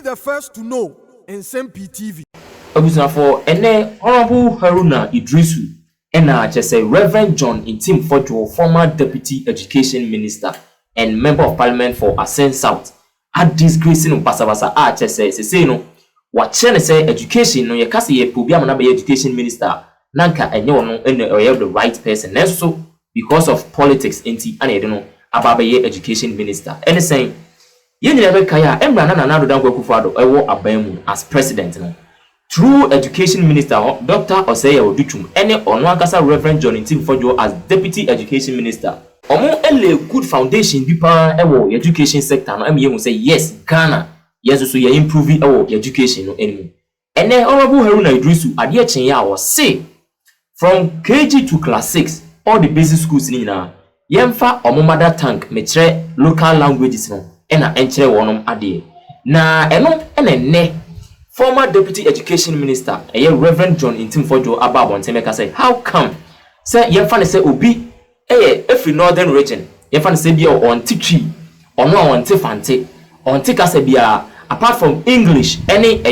the first to know Nsem-Pii TV. For Honorable Haruna Iddrisu and Reverend John Nsem-Pii, former Deputy Education Minister and Member of Parliament for Ascent South, at Disgråces no Basabasa say no what say education no yakasi ye program na be education minister nanka enye no the right person so because of politics enti ane no ababa ye education minister and saying ye never kaya emra na na do Akufo-Addo ewo aban as president no through education minister Dr. Osei Adutwum ene ono akasa Reverend John Nsem-Pii as deputy education minister omo ele good foundation bi pa ewo education sector no em ye say yes Ghana yes so ye improve ewo education no anymore ene Honorable Haruna Iddrisu ade chen ya was say from KG to class 6 all the basic schools ni na yemfa omo mother tongue metre local languages no ena enchere wonom ade na eno ene former deputy education minister Reverend John Nsem-Pii ababontemeka say how come say yemfa ne say obi every northern region yemfa ne say bia on titwi ono on tifante on tikasa bia apart from English any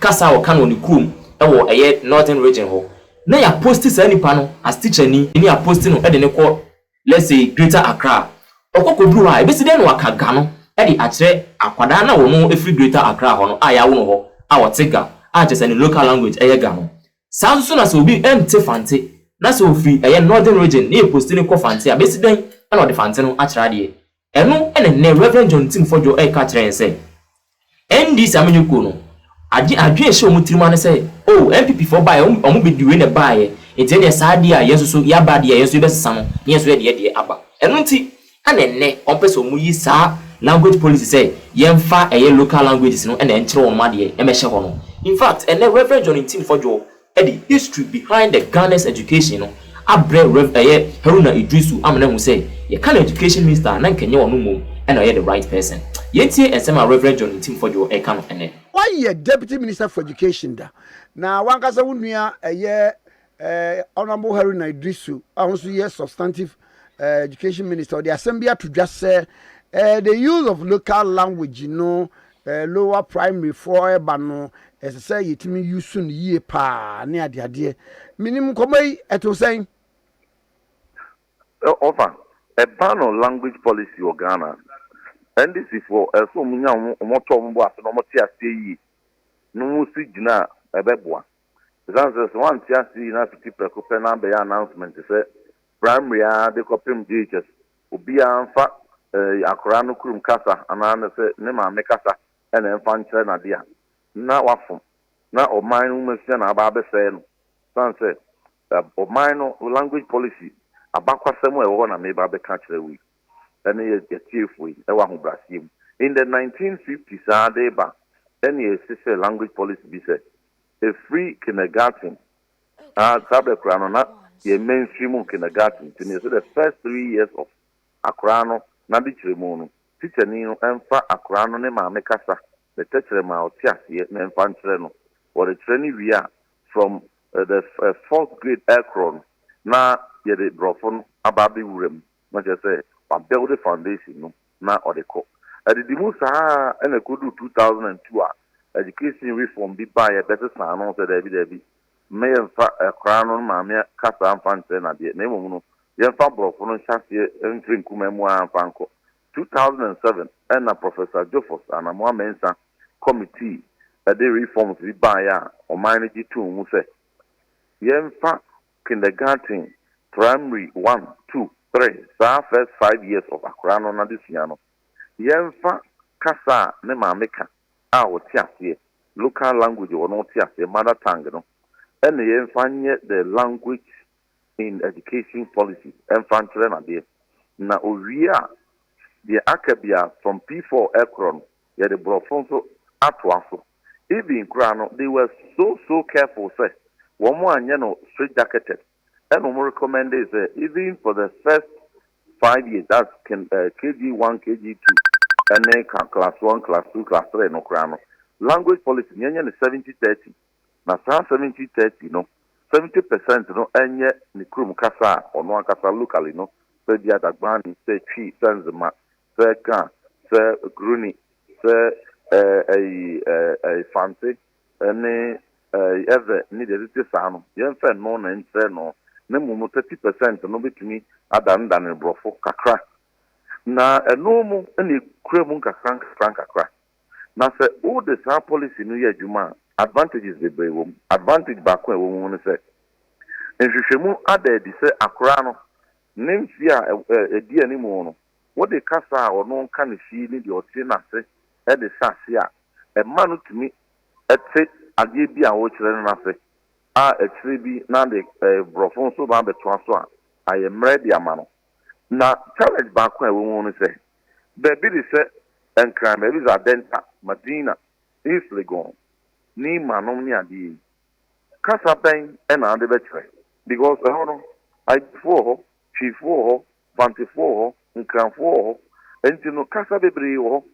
kasa o kan oni kum ewo northern region ho na ya post say nipa no as teacher ni ya post no de ne ko let's say Greater Accra okokoduru ha ebesi den waka ga no de akire akwada na wo no every Greater Accra ho no aya wo no ho awotega just any local language ga no sounds so na so obi fante na so free northern region na post ni ko fante abesi den na de fante no akira de eno ene Reverend John Nsem-Pii ka kire say NDC amenyuko no adwe she omutirima ne say oh MPP for buy omu bediwe ne buy enti ne saade a yeso so ya bade a yeso besesa no yeso de aba eno nti anenne ompese omu yi sa language policy say yemfa local languages no ene enkyere won made emehye ho no in fact ene Reverend John Nsem-Pii the history behind the Ghana's education no abre Haruna Iddrisu amena hu say ye kan education minister na nkenye won mum ene the right person yentie ensema Reverend John Nsem-Pii eka no ene why ye deputy minister for education da na wankasa wunua Honorable Haruna Iddrisu also ye substantive education minister the assembly to just say the use of local language lower primary for bano as say yetimi use no ye pa ne ade minimum komai eto saying offer a ban on language policy of Ghana. And this is for so many motor mbo aso no motia sei no si gina ebeboa. The answer is one tia sei na fiti prekope na be announcement say primary de kopim DHS obi anfa akora no kurum kasa ana na say ne ma me kasa ene enfa nkyere na dia na wafom na o man no mafia na aba be say no say o man no language policy abakwasem e wo na me ba be ka kire wi in the 1950s, any language policy be said a free kindergarten. Ye mainstream kindergarten. The first 3 years of Akrano, Nadi Chirimono, teacher Nino, and Fa Akrano, Nema Mekasa, the teacher Maotias, and Fantreno, or the training we are from the 4th grade aircraft. Now, ye the Brofon Ababi Urem, much as say. Build the foundation no na odeko the musa and a good 2002 education reform be by a better son on the may a crown on mamma casa and fancy na de name no yen fa bro for no chassis and drink memoir and fanco 2007 and a Professor Jofos and a more mensa committee that they reforms be by or manage to muse yen fa kindergarten primary 1 2 3 first 5 years of Akrano na disiano yemfa kasa ne mameka a wotiase local language or no tiase mother tongue no and yemfa nye the language in education policy emfa ntre na de na owia the akabia from P4 Ekron ya the brofonso atwaso even krano they were so careful say one more anya no straight jacketed. And we recommend is even for the first 5 years, that's KG1, KG2, and then class 1, class 2, class 3, no crown. Language policy, is 70-30. Now, 70-30, no, 70% no, and yet, the Krum Kasa, or no Kasa locally, no, say the other brand, say Chi, Sanzama, say Ka, say Gruni, say fante ne ever ni de tete saa no yen fe no na ntre no na mu 30% no betumi adan brofo kakra na eno mu na ekura mu kakra na se all the saa policy no ye adwuma advantages de brewom advantage ba ko ewo mu no se nhwehwemu adadi se akora no nemfi a edi animu no wo de kasa a ono nka ne fi ni de ote na se e de sase a ma no tumi ete ade bi a wo kire no na se a ekire bi na de brofon so ba beto aso a ayemre de ama no na challenge ba ko ewo mu no se be bi de se enkran be bi za denta madina East Legon ni manom ni ade kasa ben e na de be kire because I before chief for fancy for nkran for entino kasa bebre ho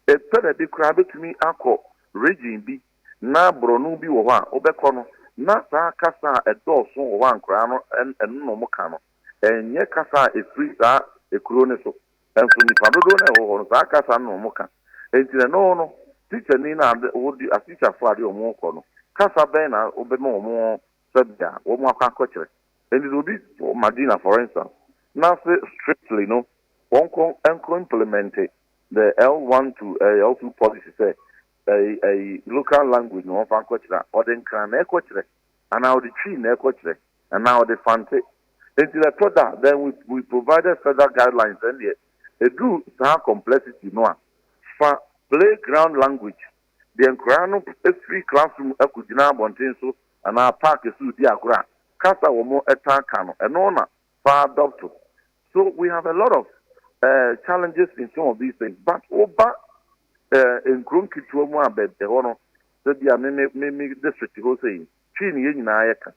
e pere bi kra betumi akọ region bi na bronu bi wo ha obekọ no na saa kasa edoso wo ankra no eno mo ka no enye kasa efri saa ekuro ne so enso ni padodo na wo no saa kasa no mo ka entine no teacher ni na wo di teacher for ade o mo ko no kasa ben na obema o mo sabia wo mo akọ kire and it will be for Madina, for instance. Now, strictly, no, one can implement the L1 to L2 policy, say a local language, no, or then can and now the tree, and now the fante. Until I thought that, then we provided further guidelines, and yet they do have complexity, no, for playground language. The Enkrano free classroom, Ekujina, Bontenso, and our park is to Diagra. Kasa womo etakano enona fa doctor. So we have a lot of challenges in some of these things. But oba in Grunki to one bed the honor said the me district Osei. Chini yen Ayɛka.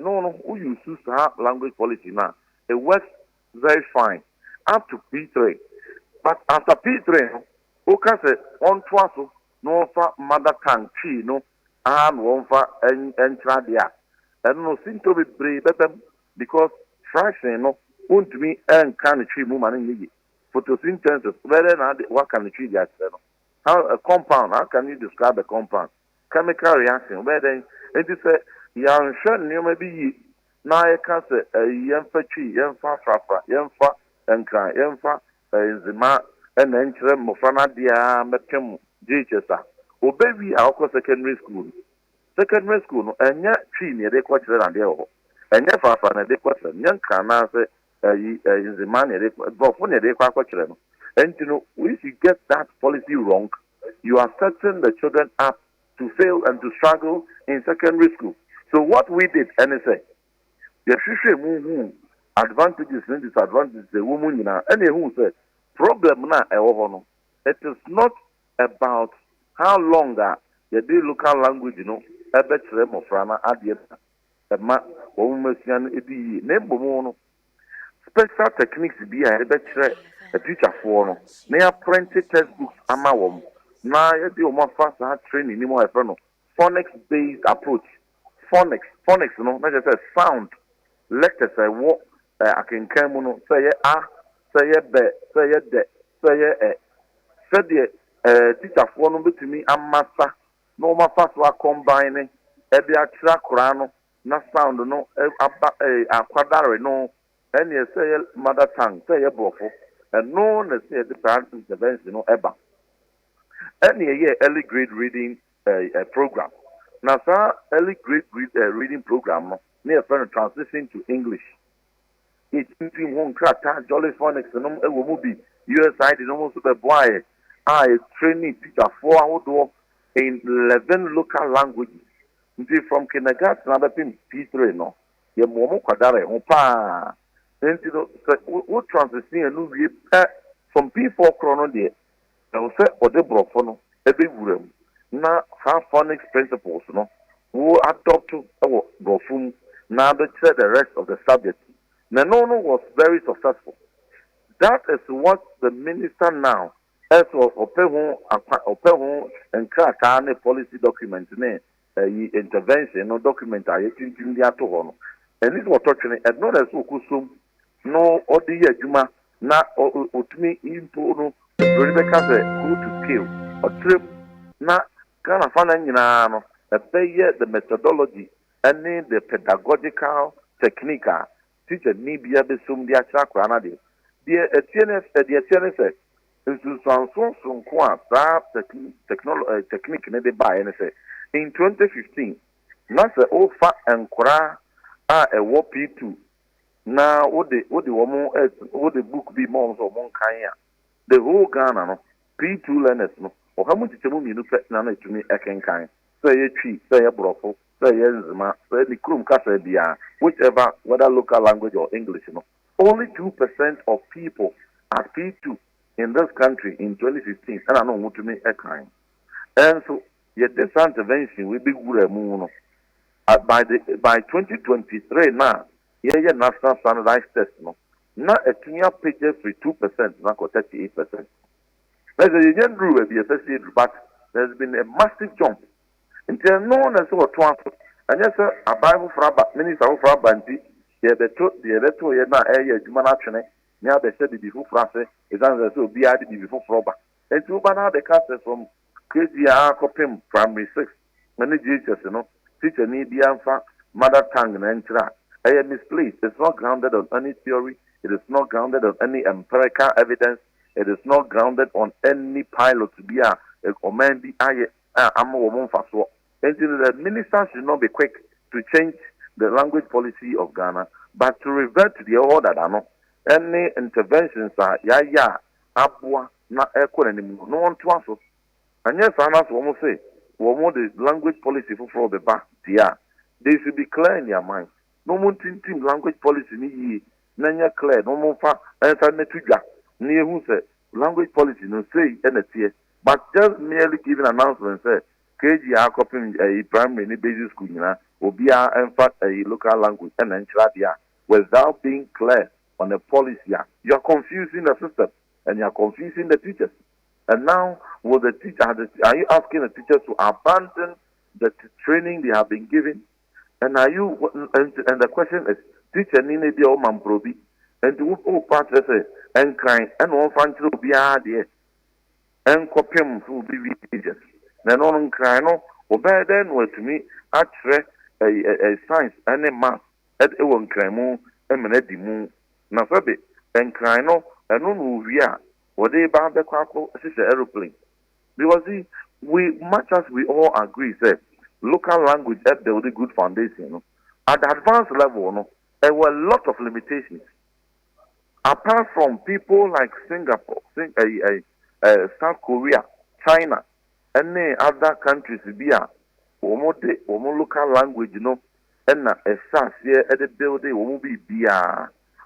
No who use language policy now. It works very fine. Up to P3. But after P3, who can say on twaso no fa mother tongue chi no and one fa en tradia. And no seem to be brave because fraction no won't me and can tree woman in the photosynthesis whether not what can the tree that how a compound, how can you describe a compound? Chemical reaction, where then it is a young shun you may be now I can say a yemfa tree, yemfa frafa, yemfa and cry, yemfa zima and enter mofana dia metem JHSA. Oh baby, our secondary school. Secondary school no enya tree ne de kwachire na de ho enya fafa na de kwachire nyanka na se nzima ne de bofo ne de kwachire no entino if you get that policy wrong you are setting the children up to fail and to struggle in secondary school. So what we did and say the shushe mu advantages and disadvantages the woman na and who said problem na e ho no it is not about how long the local language you know ebetre mofrana adie ma womasian edi na ebomo no special techniques bi a ebetre a teacher for no na printed textbooks ama wom na yedi o mafa sa training ni mo efe no phonics based approach phonics no na just sound letters I wo akenkan mu no say a say be say de say say the teacher for no betumi amasa no mafaswa combine ebi atra korano na sound no akwadare no any say mother tongue say brofo and no na say the parent intervention no eba any early grade reading program na sa early grade reading program no near friend transition to English it in one krata jolly phonics no e wo mu bi USI no mo so be boy training teacher for how in 11 local languages. From kindergarten to P3 no. Ye momo kwadare ho pa. Enti no transition no we from P4 chrono there. Na say ode brofo no ebe wurem. Na half phonics principles no. Wo adopt to brofum na the rest of the subject. Na no was very successful. That is what the minister now as of Opehu and Kata policy document intervention no document I think in the atohono. And this was touching it not as Ukusum no odi juma na utmi into no Rebecca go to scale or trip na Ghana fana nyinaa no ɛbɛyɛ the methodology and the pedagogical technique teacher ni bia besum de akyerɛ akora na de etie ne sɛ nsunsuanso nko a saa technique ne de baeɛ ne sɛ in 2015 na sɛ ofa nkora a ɛwɔ P2 na wode book bi mo so mo nkan a the whole Ghana no P2 learners no ɔhamu tikyɛmu mmienu pɛ na na etumi ɛkenkan sɛ yɛ twi sɛ yɛ borɔfo sɛ yɛ nzima sɛ ni kurom kasa bia whichever whether local language or English no only 2% of people at P2 in this country in 2015 and I know what to me ɛkan and so yet this intervention we be gura mu no by 2023 now yeah national standardized test no na etunya pages for 2% na 38%. There's a young rule be associated, but there's been a massive jump. Until no one has sort of and yes, a Bible for about minister for Abanti, yeah, the two year now, human action, now they said the before France is under so be added before Froba. And two banana the cast from crazy copim primary 6. Many teachers, teacher need the mother tongue and entra. I am misplaced. It's not grounded on any theory, it is not grounded on any empirical evidence. It is not grounded on any pilot to be a command. I'm a woman for so. And the minister should not be quick to change the language policy of Ghana, but to revert to the order that no any interventions are abua na echo anymore. No one to answer. And yes, I ask one more say, one the language policy for the back. They should be clear in their mind. No one team language policy ni nanya clear. No more fa and near who said language policy no say anything, but just merely giving announcement say KG are copying a primary and basic school, or be in fact a local language and then without being clear on the policy. You are confusing the system and you are confusing the teachers. And now will the teacher are you asking the teachers to abandon the training they have been given? And are you and the question is teacher need to be all man probi and to who part say and crying and one fan to be there and copy him to be religious. Then on crying no obey then what to me actually a science and a math at a one crime and the moon. Now sabe and crying no and no we are what they bound the crackle is aeroplane. Because we much as we all agree say local language at the good foundation at the advanced level there were a lot of limitations. Apart from people like Singapore, South Korea, China, and other countries, local language, and a SAS here at the building,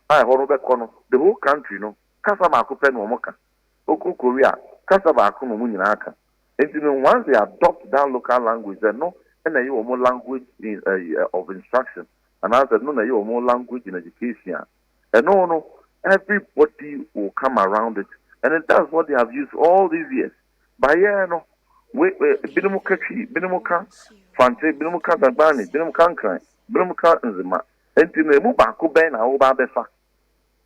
the whole country, Kasabako pen womoka, Oko Korea, Kasabako Muninaka. And once they adopt that local language, they know, and they have more language of instruction, and I said, no, they have more language in education. And no. Everybody will come around it, and that's what they have used all these years. But we binamuka fante binamuka dagbani binamuka nkran binamuka nzima. Enti na emu baako ben na wo ba befa.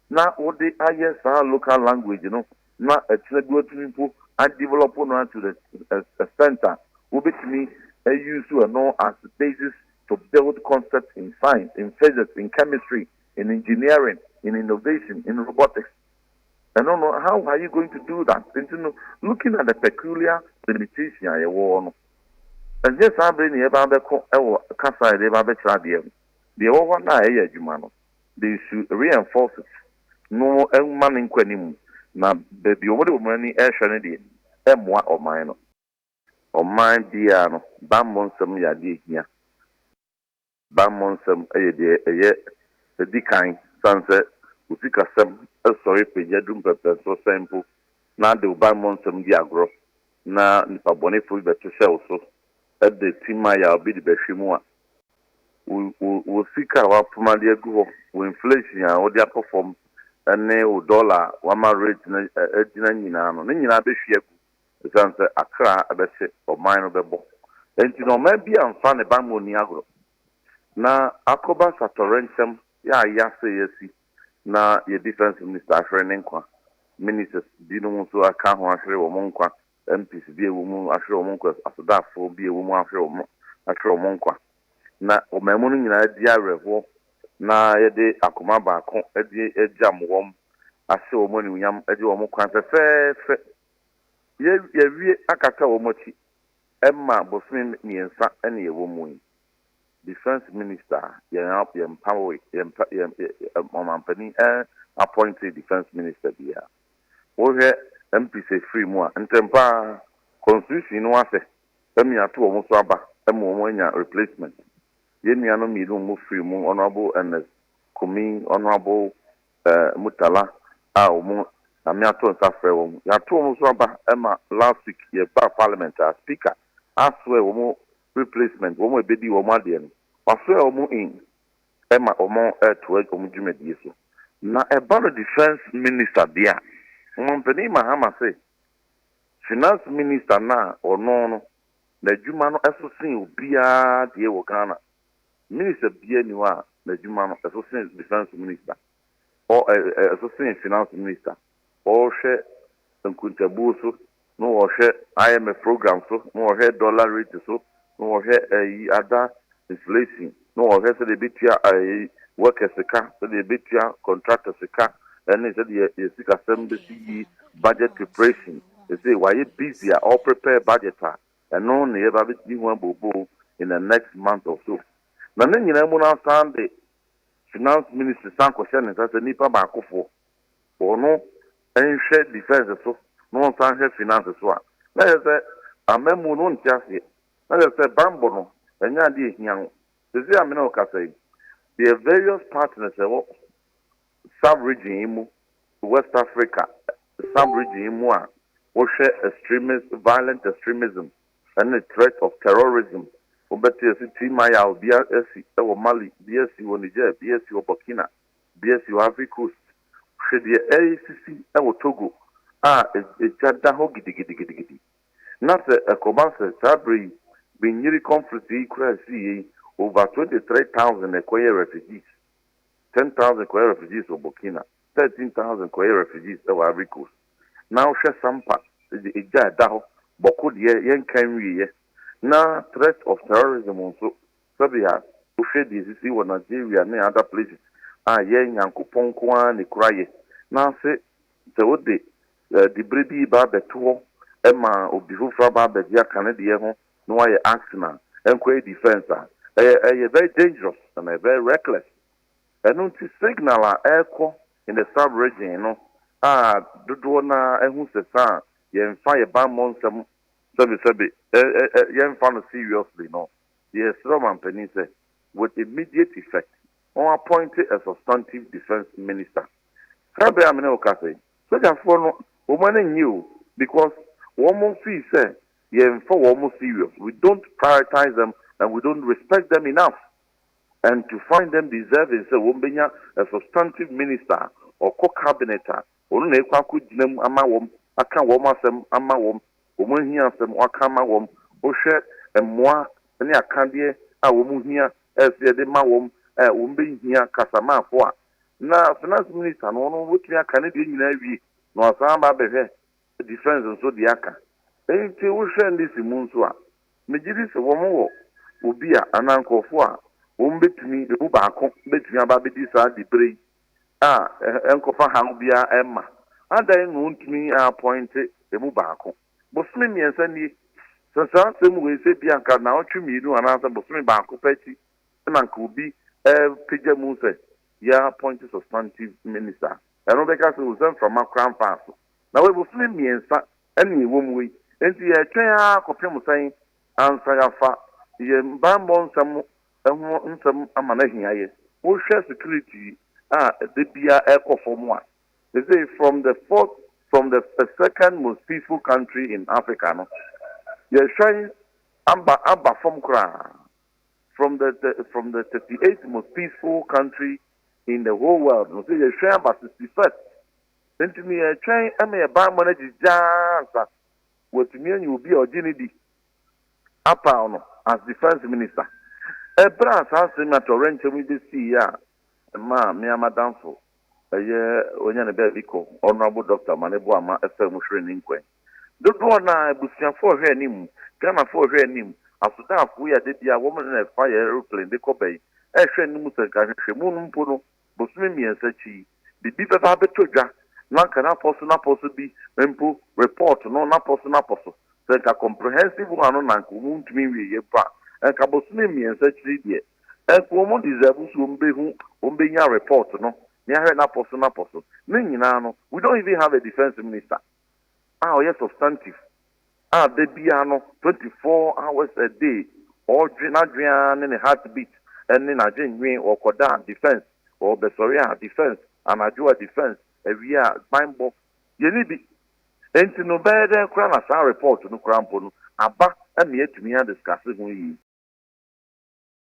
Na wo de aye sa local language na etna duotunimpo and develop no to the center. We betimi use no as the basis to build concepts in science, in physics, in chemistry, in engineering, in innovation, in robotics. I don't know how are you going to do that. Looking at the peculiar limitation I want. And yes, I'm bringing about the Kasa the over now, they should reinforce it. No man in Quenim. Now, the only money air shandy, M1 or mine. Or mine, dear, Bamon some yadi here. Bamon some a decline. Sunset, Usika some sorry, Pejadum Pepper, so simple. Now they will buy some diagro. Now, Nipa Bonifu, but to sell so at the Timaya be the Beshimua. We'll seek our Pumadia group with inflation or their perform and $1, 1 rate, Nina Bishop, the sunset, Accra, a bet or mine of the book. And maybe I'm fun a bamboo niagro. Now, Akoba Satorensem. Say na your defense minister friend nkwa ministers dinu so aka ho ahwere wo monkwa MPs bi ewu mu ahwere omo nkwa asodafo bi ewu mu ahwere omo nkwa na omemu no nyina di areho na yede akoma baako edi ejam wom ase omo ni unyam edi omo kwan fe ye wie akata omo chi emma bosmi miensa ene ewu mu defense minister empower omampani appointed defense minister bia wohwe MPC free mu a Nsem-Pii constitution no ase emi ato omo so aba omo anya replacement ye nuano miru mu free mu honorable NS Kumi honorable Mutala omo ami ato nsafre omo ya to omo so aba ema last week ye ba parliament as speaker aswe omo replacement omo ebedi omo ade no aswe omo in ema omo to omo dwumadi so na eba defense minister dia Mpeni Mahama say finance minister na ono na adwuma no esosin obia de wo Ghana minister bia ni wa na adwuma no esosin defense minister or esosin finance minister or hwe nkuntabu so no wo hwe IMF program so no wo hwe dollar rate so no wo hwe ada inflation no wo hwe se de bitia workers ka se de bitia contractors ka and he said, yes, budget preparation. They say, why you busy or prepare budget? And only ever be one bobo in the next month or so. Now, then you know, understand the finance minister, San question is as a nipa bakofo or no, and share defense so no one share finance as well. Let us say, a memo non just yet. Let us say, Bambono, and Yadi Yang. They say, I'm not saying, there are various partners. Sub-region West Africa, sub-region which violent extremism and the threat of terrorism. Obeti esi Maya BSC or Mali, BSC or Niger, BSC or Burkina, BSC or Ivory Coast. Should the ACC or Togo jadaho gidi. Not a Kobanse Sabri being nearly conflict over 23,000 acquired refugees. 10,000 refugees of Burkina, 13,000 refugees of Ivory Coast. Now, Sampa, the Ijadaho, Bokudi, Yen Kanri, now threat of terrorism also. Sabia, who shed this see what Nigeria and other places. Yen Yankupon Kwan, the cry. Now say, the Brady Barbetuo, Emma, or Bifufra Barbia Canadian, no I accident, and quay defense. A very dangerous and a very reckless. And to signal echo in the sub-region, you know, Dudwana, and who's the son, you fire bomb some you found seriously, no. Yes, Roman Penise, with immediate effect, or appointed as substantive defense minister. Sabe Aminokase, so therefore, woman knew because woman fee say, you for almost serious. We don't prioritize them and we don't respect them enough. And to find them deserving, say, Wombenya, a substantive minister or co-cabinet, or no, them amawom, I can't womasem amawom, woman here some wakamawom, or share and moi, and ya candy, a woman here, as the mawom, wombe here, Casama for. Now, finance minister, no, what we are Canadian Navy, no, Samba Behe, the defense and so the Aka. And to will share this in Munsua. Majidis a woman will be an uncle for. Between the Ubako, between Babidisa, the Bray, Uncle Fahambia, Emma. And then won't me appointed the Mubako. Bosmini and Sandy, so some way say Bianca now to me, do another Bosmi Bako Petty, and Uncle B. Pija Muse, ya appointed substantive minister. And Rebecca Susan from our crown castle. Now it was me and any woman we, and the train of saying, answer your fat, ye bambon some. Some amanahi who share security the Bia Echo from one. They say from the second most peaceful country in Africa. No? You're showing Abba from Kra from the 38th most peaceful country in the whole world. No, say you're showing about 61st. Then to me, you're trying a bar manager jazz with me and you will be a Ginny Apa as defense minister. Ebra asase na torrent we dey see ya ma me amadanfo onya ne ba biko honorable doctor Manebo ama FM hwere ni nkwen The door na Busian for her name, Ghana for her name, after we are the woman in a fire aeroplane, the Kobe, a shen Musaka, Shemun Puno, Bosmimi and Sachi, the Biba Betoja, Lanka Apostle be, Mempo, report, no Apostle, then a comprehensive one on Uncle to me, ye pa, and Cabosmimi and Sachi, and woman deserves Umbeya report, no, near an Apostle. Ninano, we don't even have a defense minister. Yes, substantive. The piano 24 hours a day, or Adrian and a heartbeat, and then a genuine or Kodan defense, or Besoria defense, and a Joa defense, a via Bimbo. You need it. And to no better crown as our report to no crampono, Abba, and yet to me discussing with you.